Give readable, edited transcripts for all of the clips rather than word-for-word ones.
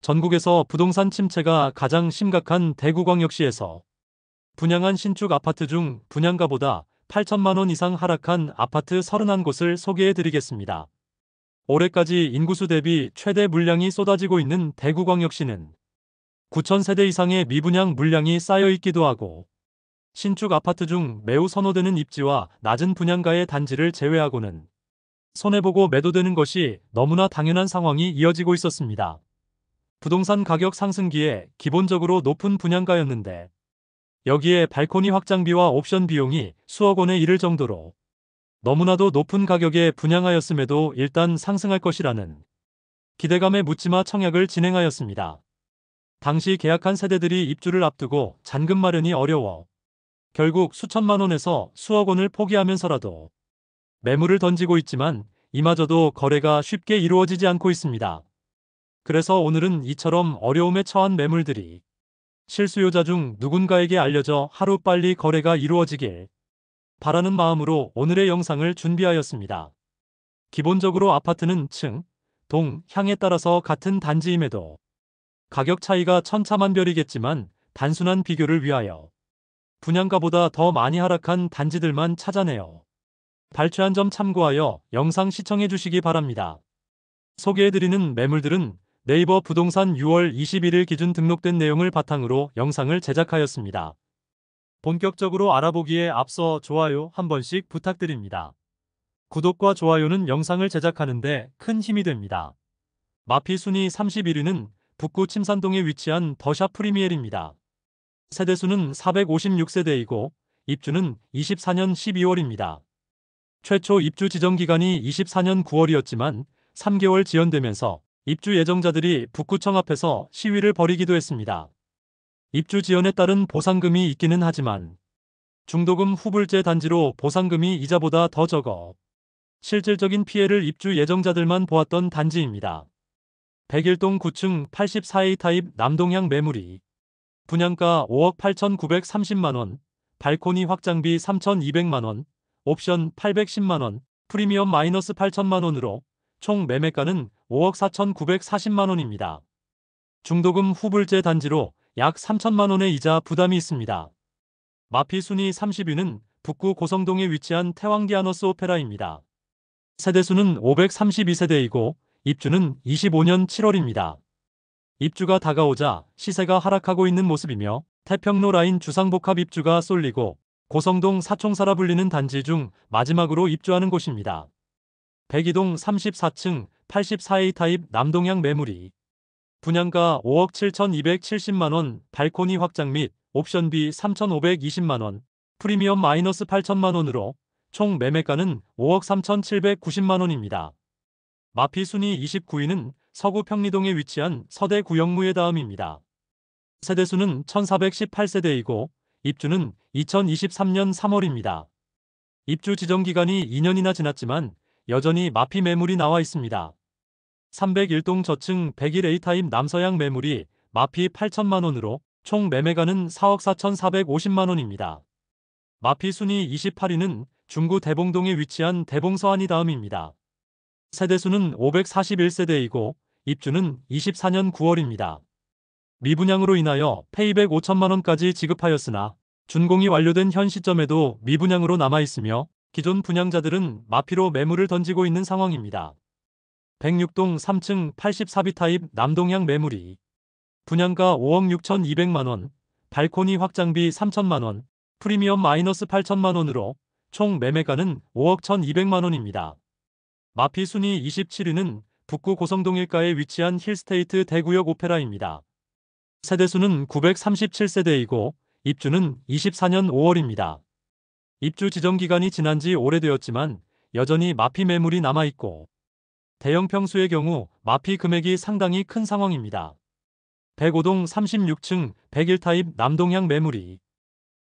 전국에서 부동산 침체가 가장 심각한 대구광역시에서 분양한 신축 아파트 중 분양가보다 8천만 원 이상 하락한 아파트 31곳을 소개해 드리겠습니다. 올해까지 인구수 대비 최대 물량이 쏟아지고 있는 대구광역시는 9천 세대 이상의 미분양 물량이 쌓여 있기도 하고, 신축 아파트 중 매우 선호되는 입지와 낮은 분양가의 단지를 제외하고는 손해보고 매도되는 것이 너무나 당연한 상황이 이어지고 있었습니다. 부동산 가격 상승기에 기본적으로 높은 분양가였는데, 여기에 발코니 확장비와 옵션 비용이 수억 원에 이를 정도로 너무나도 높은 가격에 분양하였음에도 일단 상승할 것이라는 기대감에 묻지마 청약을 진행하였습니다. 당시 계약한 세대들이 입주를 앞두고 잔금 마련이 어려워 결국 수천만 원에서 수억 원을 포기하면서라도 매물을 던지고 있지만, 이마저도 거래가 쉽게 이루어지지 않고 있습니다. 그래서 오늘은 이처럼 어려움에 처한 매물들이 실수요자 중 누군가에게 알려져 하루빨리 거래가 이루어지길 바라는 마음으로 오늘의 영상을 준비하였습니다. 기본적으로 아파트는 층, 동, 향에 따라서 같은 단지임에도 가격 차이가 천차만별이겠지만, 단순한 비교를 위하여 분양가보다 더 많이 하락한 단지들만 찾아내어 발췌한 점 참고하여 영상 시청해 주시기 바랍니다. 소개해드리는 매물들은 네이버 부동산 6월 21일 기준 등록된 내용을 바탕으로 영상을 제작하였습니다. 본격적으로 알아보기에 앞서 좋아요 한 번씩 부탁드립니다. 구독과 좋아요는 영상을 제작하는데 큰 힘이 됩니다. 마피 순위 31위는 북구 침산동에 위치한 더샵 프리미엘입니다. 세대수는 456세대이고 입주는 24년 12월입니다. 최초 입주 지정 기간이 24년 9월이었지만 3개월 지연되면서 입주 예정자들이 북구청 앞에서 시위를 벌이기도 했습니다. 입주 지연에 따른 보상금이 있기는 하지만 중도금 후불제 단지로 보상금이 이자보다 더 적어 실질적인 피해를 입주 예정자들만 보았던 단지입니다. 101동 9층 84A 타입 남동향 매물이 분양가 5억 8,930만원, 발코니 확장비 3,200만원, 옵션 810만원, 프리미엄 마이너스 8천만원으로 총 매매가는 5억 4,940만원입니다. 중도금 후불제 단지로 약 3천만원의 이자 부담이 있습니다. 마피 순위 30위는 북구 고성동에 위치한 태왕기 아너스 오페라입니다. 세대수는 532세대이고 입주는 25년 7월입니다. 입주가 다가오자 시세가 하락하고 있는 모습이며 태평로 라인 주상복합 입주가 쏠리고 고성동 사총사라 불리는 단지 중 마지막으로 입주하는 곳입니다. 102동 34층 84A 타입 남동향 매물이 분양가 5억 7,270만원, 발코니 확장 및 옵션비 3,520만원, 프리미엄 마이너스 8천만원으로 총 매매가는 5억 3,790만원입니다. 마피 순위 29위는 서구 평리동에 위치한 서대 구영무의 다음입니다. 세대수는 1418세대이고 입주는 2023년 3월입니다. 입주 지정 기간이 2년이나 지났지만 여전히 마피 매물이 나와 있습니다. 301동 저층 101A 타입 남서향 매물이 마피 8천만원으로 총 매매가는 4억 4,450만원입니다. 마피 순위 28위는 중구 대봉동에 위치한 대봉서안이 다음입니다. 세대수는 541세대이고 입주는 24년 9월입니다. 미분양으로 인하여 페이백 5천만원까지 지급하였으나 준공이 완료된 현 시점에도 미분양으로 남아있으며 기존 분양자들은 마피로 매물을 던지고 있는 상황입니다. 106동 3층 84B 타입 남동향 매물이 분양가 5억 6,200만원, 발코니 확장비 3천만원, 프리미엄 마이너스 8천만원으로 총 매매가는 5억 1,200만원입니다. 마피 순위 27위는 북구 고성동일가에 위치한 힐스테이트 대구역 오페라입니다. 세대수는 937세대이고 입주는 24년 5월입니다. 입주 지정 기간이 지난 지 오래되었지만 여전히 마피 매물이 남아있고 대형 평수의 경우 마피 금액이 상당히 큰 상황입니다. 105동 36층 101 타입 남동향 매물이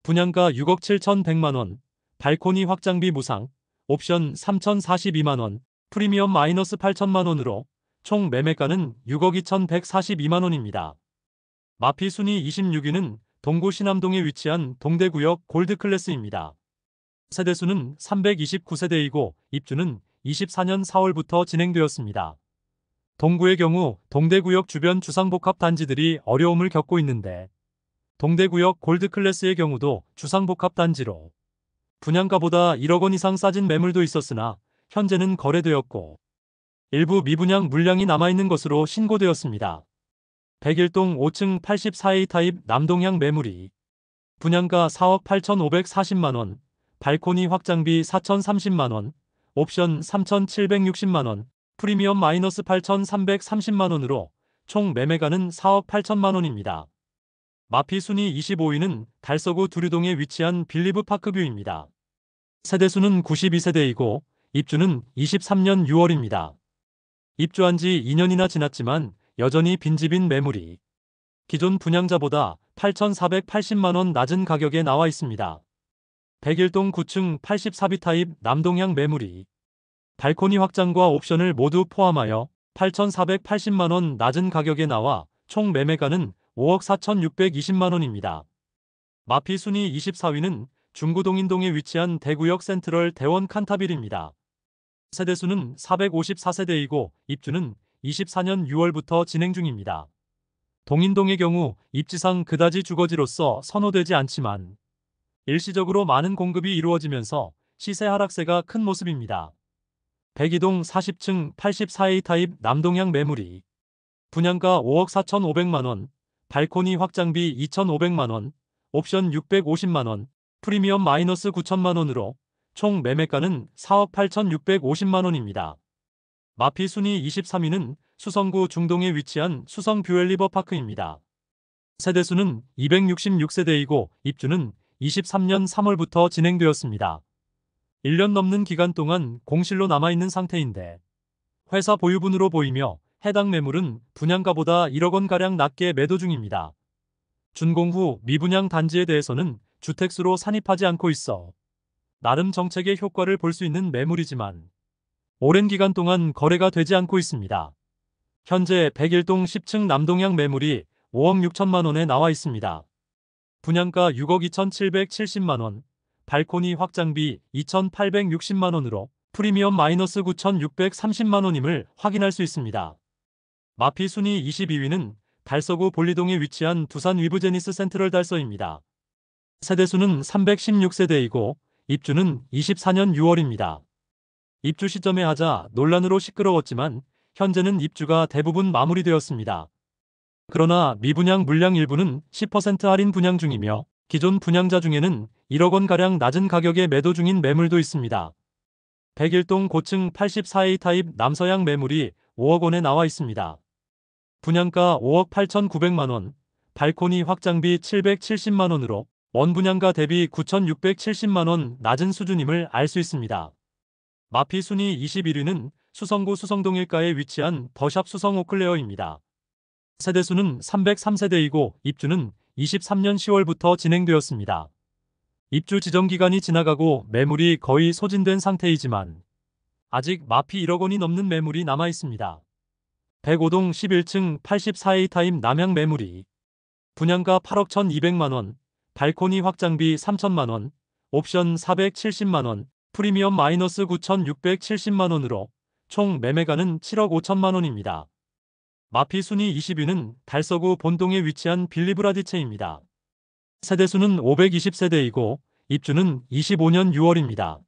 분양가 6억 7,100만원, 발코니 확장비 무상, 옵션 3,042만원, 프리미엄 마이너스 8천만원으로 총 매매가는 6억 2,142만원입니다. 마피 순위 26위는 동구 신암동에 위치한 동대구역 골드클래스입니다. 세대수는 329세대이고 입주는 24년 4월부터 진행되었습니다. 동구의 경우 동대구역 주변 주상복합 단지들이 어려움을 겪고 있는데 동대구역 골드클래스의 경우도 주상복합 단지로 분양가보다 1억 원 이상 싸진 매물도 있었으나 현재는 거래되었고 일부 미분양 물량이 남아있는 것으로 신고되었습니다. 백일동 5층 84A 타입 남동향 매물이 분양가 4억 8,540만원, 발코니 확장비 4,030만원, 옵션 3,760만원, 프리미엄 마이너스 8,330만원으로 총 매매가는 4억 8천만원입니다. 마피 순위 25위는 달서구 두류동에 위치한 빌리브 파크뷰입니다. 세대수는 92세대이고 입주는 23년 6월입니다. 입주한 지 2년이나 지났지만 여전히 빈집인 매물이 기존 분양자보다 8,480만원 낮은 가격에 나와 있습니다. 백일동 9층 84B 타입 남동향 매물이 발코니 확장과 옵션을 모두 포함하여 8,480만원 낮은 가격에 나와 총 매매가는 5억 4,620만원입니다. 마피 순위 24위는 중구동인동에 위치한 대구역 센트럴 대원 칸타빌입니다. 세대수는 454세대이고 입주는 24년 6월부터 진행 중입니다. 동인동의 경우 입지상 그다지 주거지로서 선호되지 않지만 일시적으로 많은 공급이 이루어지면서 시세 하락세가 큰 모습입니다. 백이동 40층 84A 타입 남동향 매물이 분양가 5억 4,500만원, 발코니 확장비 2,500만원, 옵션 650만원, 프리미엄 마이너스 9천만원으로 총 매매가는 4억 8,650만원입니다. 마피 순위 23위는 수성구 중동에 위치한 수성 뷰엘리버파크입니다. 세대수는 266세대이고 입주는 23년 3월부터 진행되었습니다. 1년 넘는 기간 동안 공실로 남아있는 상태인데 회사 보유분으로 보이며 해당 매물은 분양가보다 1억 원가량 낮게 매도 중입니다. 준공 후 미분양 단지에 대해서는 주택수로 산입하지 않고 있어 나름 정책의 효과를 볼 수 있는 매물이지만 오랜 기간 동안 거래가 되지 않고 있습니다. 현재 백일동 10층 남동향 매물이 5억 6천만 원에 나와 있습니다. 분양가 6억 2,770만원, 발코니 확장비 2,860만원으로 프리미엄 마이너스 9,630만원임을 확인할 수 있습니다. 마피 순위 22위는 달서구 볼리동에 위치한 두산 위브제니스 센트럴 달서입니다. 세대수는 316세대이고 입주는 24년 6월입니다. 입주 시점에 하자 논란으로 시끄러웠지만 현재는 입주가 대부분 마무리되었습니다. 그러나 미분양 물량 일부는 10% 할인 분양 중이며 기존 분양자 중에는 1억 원가량 낮은 가격에 매도 중인 매물도 있습니다. 백일동 고층 84A 타입 남서향 매물이 5억 원에 나와 있습니다. 분양가 5억 8,900만원, 발코니 확장비 770만원으로 원 분양가 대비 9,670만원 낮은 수준임을 알 수 있습니다. 마피 순위 21위는 수성구 수성동일가에 위치한 더샵 수성 오클레어입니다. 세대수는 303세대이고 입주는 23년 10월부터 진행되었습니다. 입주 지정 기간이 지나가고 매물이 거의 소진된 상태이지만 아직 마피 1억 원이 넘는 매물이 남아 있습니다. 105동 11층 84A 타입 남향 매물이 분양가 8억 1,200만원, 발코니 확장비 3천만원, 옵션 470만원, 프리미엄 마이너스 9,670만원으로 총 매매가는 7억 5천만원입니다. 마피 순위 20위는 달서구 본동에 위치한 빌리브라디체입니다. 세대수는 520세대이고 입주는 25년 6월입니다.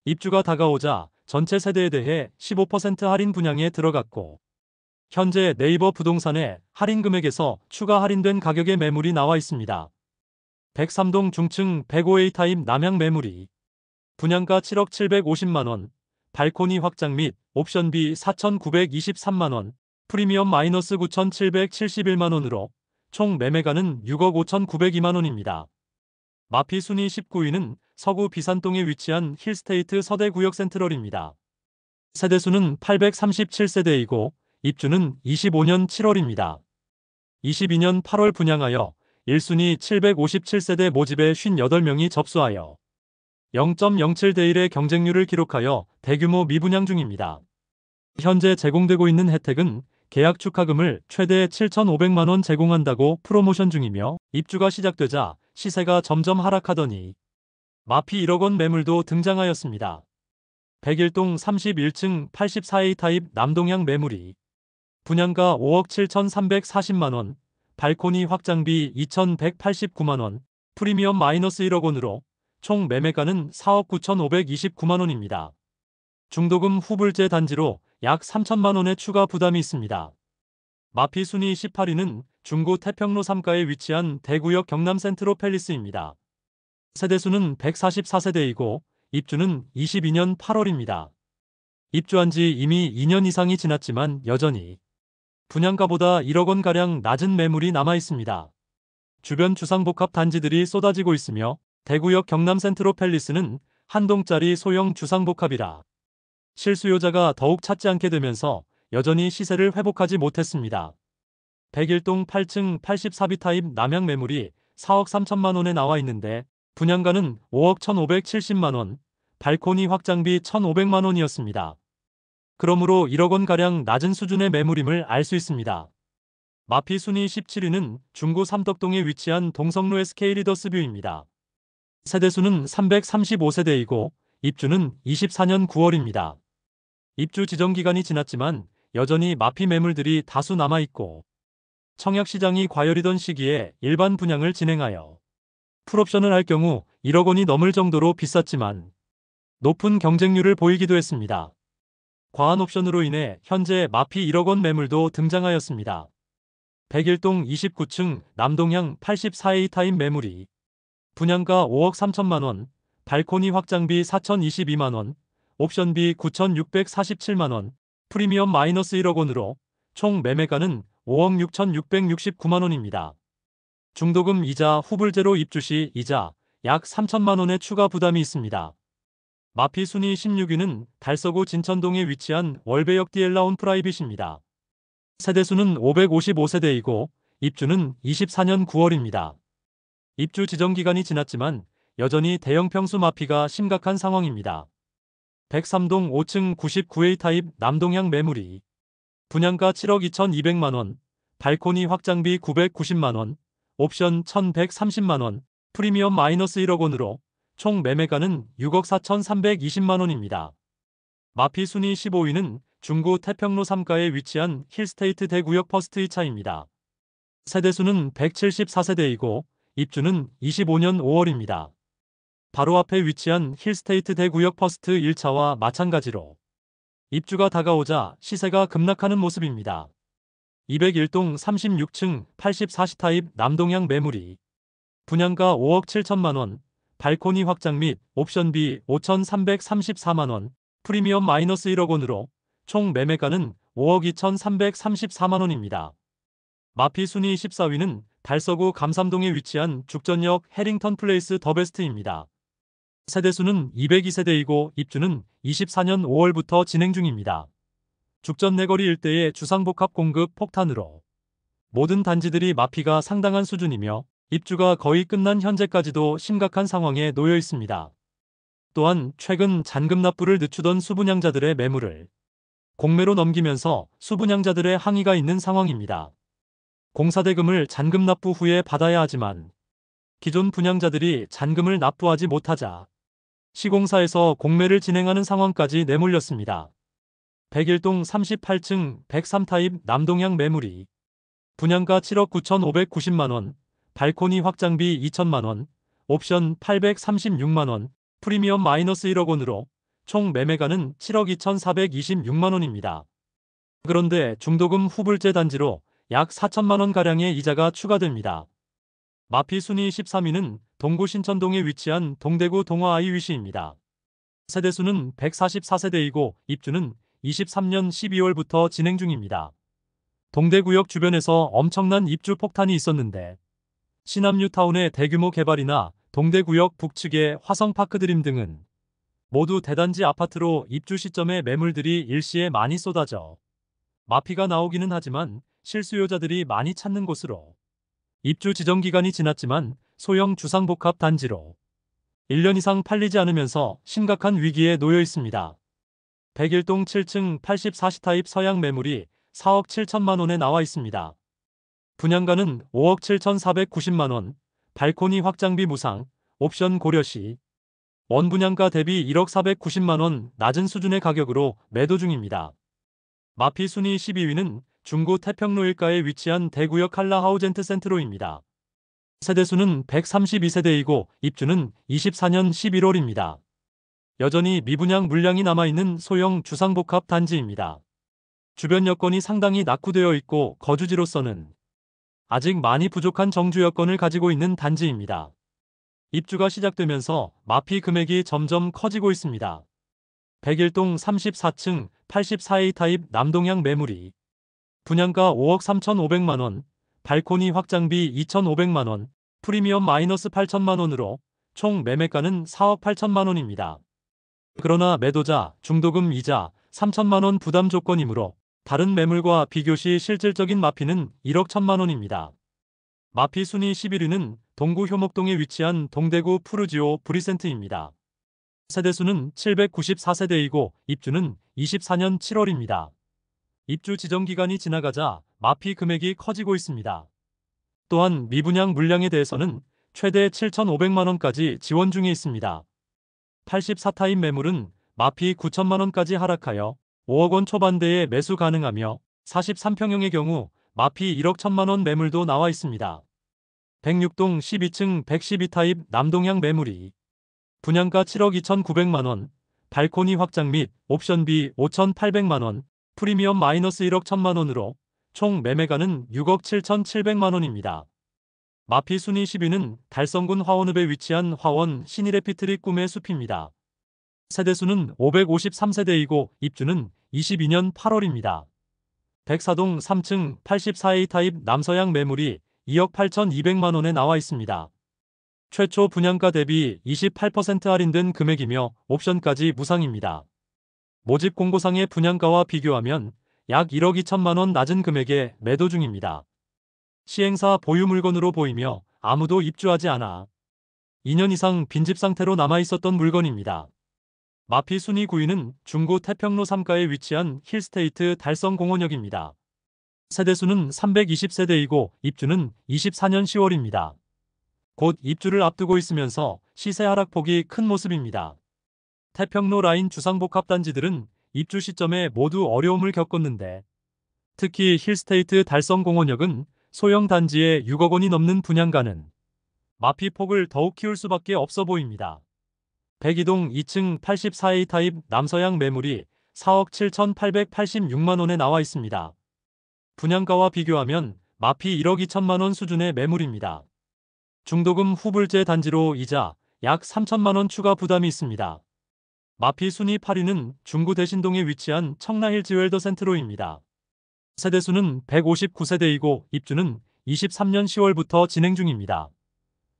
입주가 다가오자 전체 세대에 대해 15% 할인 분양에 들어갔고 현재 네이버 부동산에 할인 금액에서 추가 할인된 가격의 매물이 나와 있습니다. 103동 중층 105A 타입 남향 매물이 분양가 7억 750만원, 발코니 확장 및 옵션비 4,923만원, 프리미엄 마이너스 9,771만원으로 총 매매가는 6억 5,902만원입니다. 마피 순위 19위는 서구 비산동에 위치한 힐스테이트 서대구역 센트럴입니다. 세대수는 837세대이고 입주는 25년 7월입니다. 22년 8월 분양하여 1순위 757세대 모집에 58명이 접수하여 0.07대 1의 경쟁률을 기록하여 대규모 미분양 중입니다. 현재 제공되고 있는 혜택은 계약 축하금을 최대 7,500만원 제공한다고 프로모션 중이며 입주가 시작되자 시세가 점점 하락하더니 마피 1억 원 매물도 등장하였습니다. 백일동 31층 84A 타입 남동향 매물이 분양가 5억 7,340만원, 발코니 확장비 2,189만원, 프리미엄 마이너스 1억 원으로 총 매매가는 4억 9,529만원입니다. 중도금 후불제 단지로 약 3천만 원의 추가 부담이 있습니다. 마피 순위 18위는 중구 태평로 3가에 위치한 대구역 경남 센트로 팰리스입니다. 세대수는 144세대이고 입주는 22년 8월입니다. 입주한 지 이미 2년 이상이 지났지만 여전히 분양가보다 1억 원가량 낮은 매물이 남아 있습니다. 주변 주상복합 단지들이 쏟아지고 있으며 대구역 경남 센트로 팰리스는 한 동짜리 소형 주상복합이라 실수요자가 더욱 찾지 않게 되면서 여전히 시세를 회복하지 못했습니다. 101동 8층 84비 타입 남양 매물이 4억 3천만 원에 나와 있는데 분양가는 5억 1,570만 원, 발코니 확장비 1,500만 원이었습니다. 그러므로 1억 원가량 낮은 수준의 매물임을 알 수 있습니다. 마피 순위 17위는 중구 삼덕동에 위치한 동성로 SK 리더스뷰입니다. 세대수는 335세대이고 입주는 24년 9월입니다. 입주 지정기간이 지났지만 여전히 마피 매물들이 다수 남아있고 청약시장이 과열이던 시기에 일반 분양을 진행하여 풀옵션을 할 경우 1억 원이 넘을 정도로 비쌌지만 높은 경쟁률을 보이기도 했습니다. 과한 옵션으로 인해 현재 마피 1억 원 매물도 등장하였습니다. 101동 29층 남동향 84A 타입 매물이 분양가 5억 3천만 원, 발코니 확장비 4,022만 원, 옵션비 9,647만 원, 프리미엄 마이너스 1억 원으로 총 매매가는 5억 6,669만 원입니다. 중도금 이자 후불제로 입주 시 이자 약 3천만 원의 추가 부담이 있습니다. 마피 순위 16위는 달서구 진천동에 위치한 월배역 디엘라온 프라이빗입니다. 세대수는 555세대이고 입주는 24년 9월입니다. 입주 지정기간이 지났지만 여전히 대형 평수 마피가 심각한 상황입니다. 103동 5층 99A 타입 남동향 매물이 분양가 7억 2,200만원, 발코니 확장비 990만원, 옵션 1,130만원, 프리미엄 마이너스 1억 원으로 총 매매가는 6억 4,320만원입니다. 마피 순위 15위는 중구 태평로 3가에 위치한 힐스테이트 대구역 퍼스트 2차입니다. 세대수는 174세대이고 입주는 25년 5월입니다. 바로 앞에 위치한 힐스테이트 대구역 퍼스트 1차와 마찬가지로 입주가 다가오자 시세가 급락하는 모습입니다. 201동 36층 84시 타입 남동향 매물이 분양가 5억 7천만원, 발코니 확장 및 옵션비 5,334만원, 프리미엄 마이너스 1억 원으로 총 매매가는 5억 2,334만원입니다. 마피 순위 14위는 달서구 감삼동에 위치한 죽전역 해링턴 플레이스 더베스트입니다. 세대수는 202세대이고 입주는 24년 5월부터 진행 중입니다. 죽전 내거리 일대의 주상복합 공급 폭탄으로 모든 단지들이 마피가 상당한 수준이며 입주가 거의 끝난 현재까지도 심각한 상황에 놓여 있습니다. 또한 최근 잔금 납부를 늦추던 수분양자들의 매물을 공매로 넘기면서 수분양자들의 항의가 있는 상황입니다. 공사대금을 잔금 납부 후에 받아야 하지만 기존 분양자들이 잔금을 납부하지 못하자 시공사에서 공매를 진행하는 상황까지 내몰렸습니다. 101동 38층 103 타입 남동향 매물이 분양가 7억 9,590만원, 발코니 확장비 2천만원, 옵션 836만원, 프리미엄 마이너스 1억 원으로 총 매매가는 7억 2,426만원입니다. 그런데 중도금 후불제 단지로 약 4천만원가량의 이자가 추가됩니다. 마피 순위 13위는 동구 신천동에 위치한 동대구 동화 아이위시입니다. 세대수는 144세대이고 입주는 23년 12월부터 진행 중입니다. 동대구역 주변에서 엄청난 입주 폭탄이 있었는데 신암뉴타운의 대규모 개발이나 동대구역 북측의 화성파크드림 등은 모두 대단지 아파트로 입주 시점에 매물들이 일시에 많이 쏟아져 마피가 나오기는 하지만 실수요자들이 많이 찾는 곳으로 입주 지정기간이 지났지만 소형 주상복합 단지로 1년 이상 팔리지 않으면서 심각한 위기에 놓여 있습니다. 101동 7층 84시 타입 서양 매물이 4억 7천만 원에 나와 있습니다. 분양가는 5억 7,490만원, 발코니 확장비 무상, 옵션 고려시, 원분양가 대비 1억 490만원 낮은 수준의 가격으로 매도 중입니다. 마피 순위 12위는 중구 태평로 일가에 위치한 대구역 칼라하우젠트 센트로입니다. 세대수는 132세대이고 입주는 24년 11월입니다. 여전히 미분양 물량이 남아있는 소형 주상복합 단지입니다. 주변 여건이 상당히 낙후되어 있고 거주지로서는 아직 많이 부족한 정주 여건을 가지고 있는 단지입니다. 입주가 시작되면서 마피 금액이 점점 커지고 있습니다. 101동 34층 84A 타입 남동향 매물이 분양가 5억 3,500만원, 발코니 확장비 2,500만원, 프리미엄 마이너스 8천만원으로 총 매매가는 4억 8천만원입니다. 그러나 매도자, 중도금 이자 3천만원 부담 조건이므로 다른 매물과 비교시 실질적인 마피는 1억 1천만원입니다. 마피 순위 11위는 동구 효목동에 위치한 동대구 푸르지오 브리센트입니다. 세대수는 794세대이고 입주는 24년 7월입니다. 입주 지정 기간이 지나가자 마피 금액이 커지고 있습니다. 또한 미분양 물량에 대해서는 최대 7,500만원까지 지원 중에 있습니다. 84타입 매물은 마피 9천만원까지 하락하여 5억원 초반대에 매수 가능하며 43평형의 경우 마피 1억 1천만원 매물도 나와 있습니다. 106동 12층 112타입 남동향 매물이 분양가 7억 2,900만원, 발코니 확장 및 옵션비 5,800만원, 프리미엄 마이너스 1억 1천만원으로 총 매매가는 6억 7,700만원입니다. 마피 순위 10위는 달성군 화원읍에 위치한 화원 신일에피트리 꿈의 숲입니다. 세대수는 553세대이고 입주는 22년 8월입니다. 104동 3층 84A 타입 남서향 매물이 2억 8,200만원에 나와 있습니다. 최초 분양가 대비 28% 할인된 금액이며 옵션까지 무상입니다. 모집 공고상의 분양가와 비교하면 약 1억 2천만원 낮은 금액에 매도 중입니다. 시행사 보유 물건으로 보이며 아무도 입주하지 않아 2년 이상 빈집 상태로 남아있었던 물건입니다. 마피 순위 9위는 중구 태평로 3가에 위치한 힐스테이트 달성공원역입니다. 세대수는 320세대이고 입주는 24년 10월입니다. 곧 입주를 앞두고 있으면서 시세 하락폭이 큰 모습입니다. 태평로 라인 주상복합 단지들은 입주 시점에 모두 어려움을 겪었는데 특히 힐스테이트 달성공원역은 소형 단지에 6억 원이 넘는 분양가는 마피 폭을 더욱 키울 수밖에 없어 보입니다. 102동 2층 84A 타입 남서향 매물이 4억 7,886만원에 나와 있습니다. 분양가와 비교하면 마피 1억 2천만원 수준의 매물입니다. 중도금 후불제 단지로 이자 약 3천만원 추가 부담이 있습니다. 마피 순위 8위는 중구 대신동에 위치한 청라힐 지웰더 센트로입니다. 세대수는 159세대이고 입주는 23년 10월부터 진행 중입니다.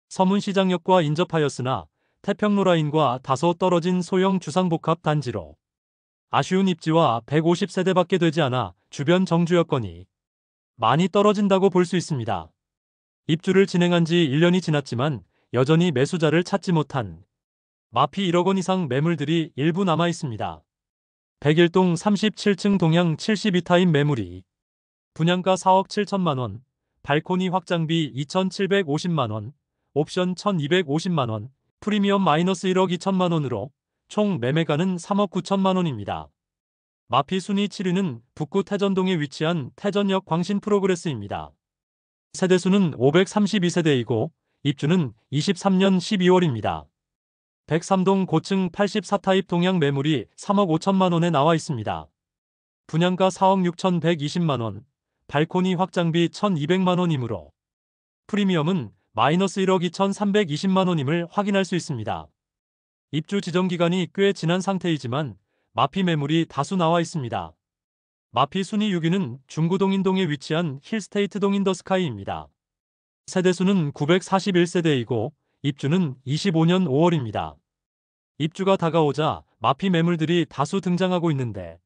서문시장역과 인접하였으나 태평로 라인과 다소 떨어진 소형 주상복합 단지로 아쉬운 입지와 150세대밖에 되지 않아 주변 정주 여건이 많이 떨어진다고 볼 수 있습니다. 입주를 진행한 지 1년이 지났지만 여전히 매수자를 찾지 못한 마피 1억 원 이상 매물들이 일부 남아 있습니다. 101동 37층 동향 72타입 매물이 분양가 4억 7천만원, 발코니 확장비 2,750만원, 옵션 1,250만원, 프리미엄 마이너스 1억 2천만원으로 총 매매가는 3억 9천만원입니다. 마피 순위 7위는 북구 태전동에 위치한 태전역 광신 프로그레스입니다. 세대수는 532세대이고 입주는 23년 12월입니다. 103동 고층 84타입 동향 매물이 3억 5천만원에 나와 있습니다. 분양가 4억 6,120만원, 발코니 확장비 1,200만원이므로 프리미엄은 마이너스 1억 2,320만원임을 확인할 수 있습니다. 입주 지정 기간이 꽤 지난 상태이지만 마피 매물이 다수 나와 있습니다. 마피 순위 6위는 중구 동인동에 위치한 힐스테이트 동인더스카이입니다. 세대수는 941세대이고 입주는 25년 5월입니다. 입주가 다가오자 마피 매물들이 다수 등장하고 있는데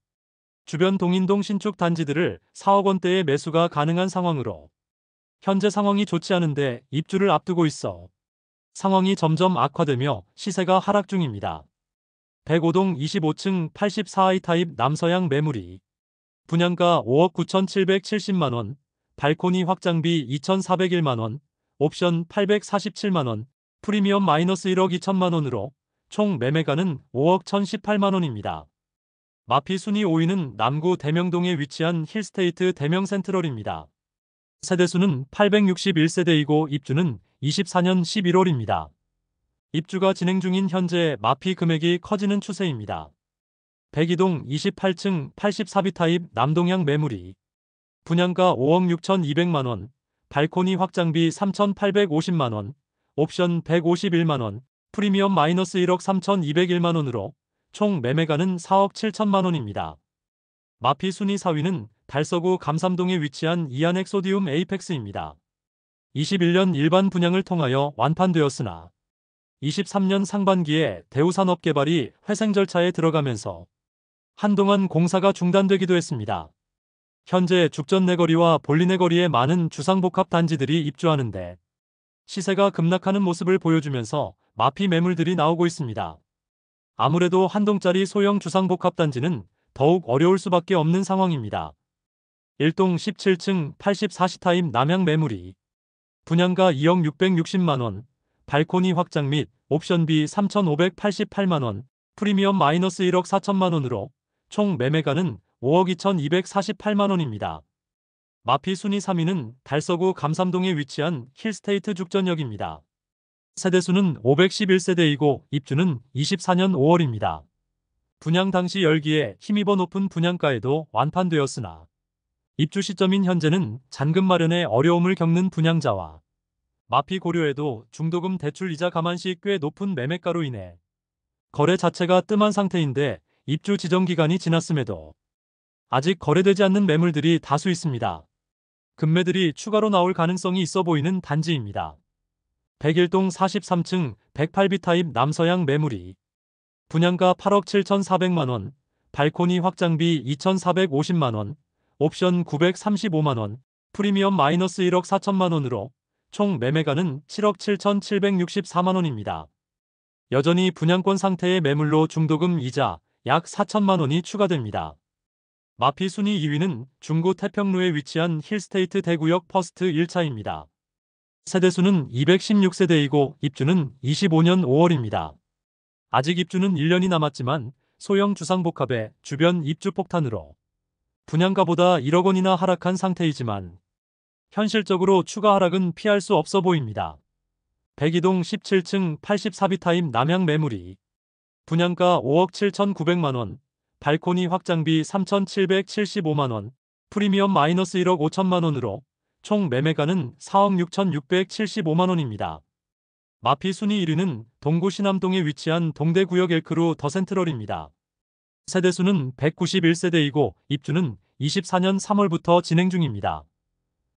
주변 동인동 신축 단지들을 4억 원대의 매수가 가능한 상황으로 현재 상황이 좋지 않은데 입주를 앞두고 있어 상황이 점점 악화되며 시세가 하락 중입니다. 105동 25층 84I 타입 남서향 매물이 분양가 5억 9,770만원, 발코니 확장비 2,401만원, 옵션 847만원, 프리미엄 마이너스 1억 2천만원으로 총 매매가는 5억 1,018만원입니다. 마피 순위 5위는 남구 대명동에 위치한 힐스테이트 대명센트럴입니다. 세대수는 861세대이고 입주는 24년 11월입니다. 입주가 진행 중인 현재 마피 금액이 커지는 추세입니다. 102동 28층 84비 타입 남동향 매물이 분양가 5억 6,200만원, 발코니 확장비 3,850만원, 옵션 151만원, 프리미엄 마이너스 1억 3,201만원으로 총 매매가는 4억 7천만원입니다. 마피 순위 4위는 달서구 감삼동에 위치한 이안엑 소디움 에이펙스입니다. 21년 일반 분양을 통하여 완판되었으나 23년 상반기에 대우산업개발이 회생 절차에 들어가면서 한동안 공사가 중단되기도 했습니다. 현재 죽전내거리와 볼리내거리에 많은 주상복합 단지들이 입주하는데 시세가 급락하는 모습을 보여주면서 마피 매물들이 나오고 있습니다. 아무래도 한 동짜리 소형 주상복합 단지는 더욱 어려울 수밖에 없는 상황입니다. 1동 17층 84시 타입 남향 매물이 분양가 2억 660만원, 발코니 확장 및 옵션비 3,588만원, 프리미엄 마이너스 1억 4천만원으로 총 매매가는 5억 2,248만원입니다. 마피 순위 3위는 달서구 감삼동에 위치한 힐스테이트 죽전역입니다. 세대수는 511세대이고 입주는 24년 5월입니다. 분양 당시 열기에 힘입어 높은 분양가에도 완판되었으나 입주 시점인 현재는 잔금 마련에 어려움을 겪는 분양자와 마피 고려에도 중도금 대출 이자 감안시 꽤 높은 매매가로 인해 거래 자체가 뜸한 상태인데 입주 지정 기간이 지났음에도 아직 거래되지 않는 매물들이 다수 있습니다. 급매들이 추가로 나올 가능성이 있어 보이는 단지입니다. 101동 43층 108비 타입 남서향 매물이 분양가 8억 7,400만원, 발코니 확장비 2,450만원, 옵션 935만원, 프리미엄 마이너스 1억 4천만원으로 총 매매가는 7억 7,764만원입니다. 여전히 분양권 상태의 매물로 중도금 이자 약 4천만원이 추가됩니다. 마피 순위 2위는 중구 태평로에 위치한 힐스테이트 대구역 퍼스트 1차입니다. 세대수는 216세대이고 입주는 25년 5월입니다. 아직 입주는 1년이 남았지만 소형 주상복합의 주변 입주 폭탄으로 분양가보다 1억 원이나 하락한 상태이지만 현실적으로 추가 하락은 피할 수 없어 보입니다. 102동 17층 84비 타입 남향 매물이 분양가 5억 7,900만원, 발코니 확장비 3,775만원, 프리미엄 마이너스 1억 5천만원으로 총 매매가는 4억 6,675만원입니다. 마피 순위 1위는 동구 신암동에 위치한 동대구역 엘크루 더센트럴입니다. 세대수는 191세대이고 입주는 24년 3월부터 진행 중입니다.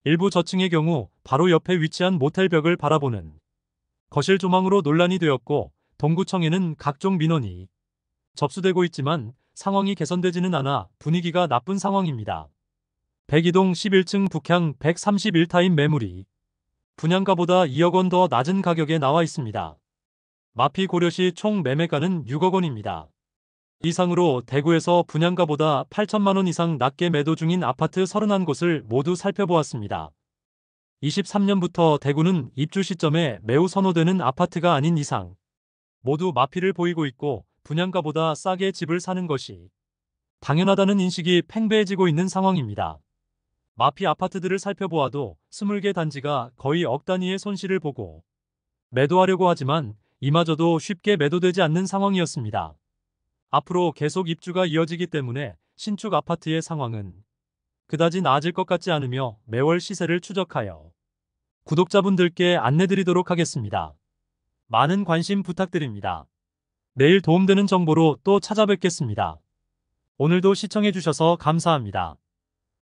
일부 저층의 경우 바로 옆에 위치한 모텔 벽을 바라보는 거실 조망으로 논란이 되었고 동구청에는 각종 민원이 접수되고 있지만 상황이 개선되지는 않아 분위기가 나쁜 상황입니다. 102동 11층 북향 131타입 매물이 분양가보다 2억 원 더 낮은 가격에 나와 있습니다. 마피 고려시 총 매매가는 6억 원입니다. 이상으로 대구에서 분양가보다 8천만 원 이상 낮게 매도 중인 아파트 31곳을 모두 살펴보았습니다. 23년부터 대구는 입주 시점에 매우 선호되는 아파트가 아닌 이상 모두 마피를 보이고 있고 분양가보다 싸게 집을 사는 것이 당연하다는 인식이 팽배해지고 있는 상황입니다. 마피 아파트들을 살펴보아도 20개 단지가 거의 억 단위의 손실을 보고 매도하려고 하지만 이마저도 쉽게 매도되지 않는 상황이었습니다. 앞으로 계속 입주가 이어지기 때문에 신축 아파트의 상황은 그다지 나아질 것 같지 않으며 매월 시세를 추적하여 구독자분들께 안내드리도록 하겠습니다. 많은 관심 부탁드립니다. 내일 도움되는 정보로 또 찾아뵙겠습니다. 오늘도 시청해주셔서 감사합니다.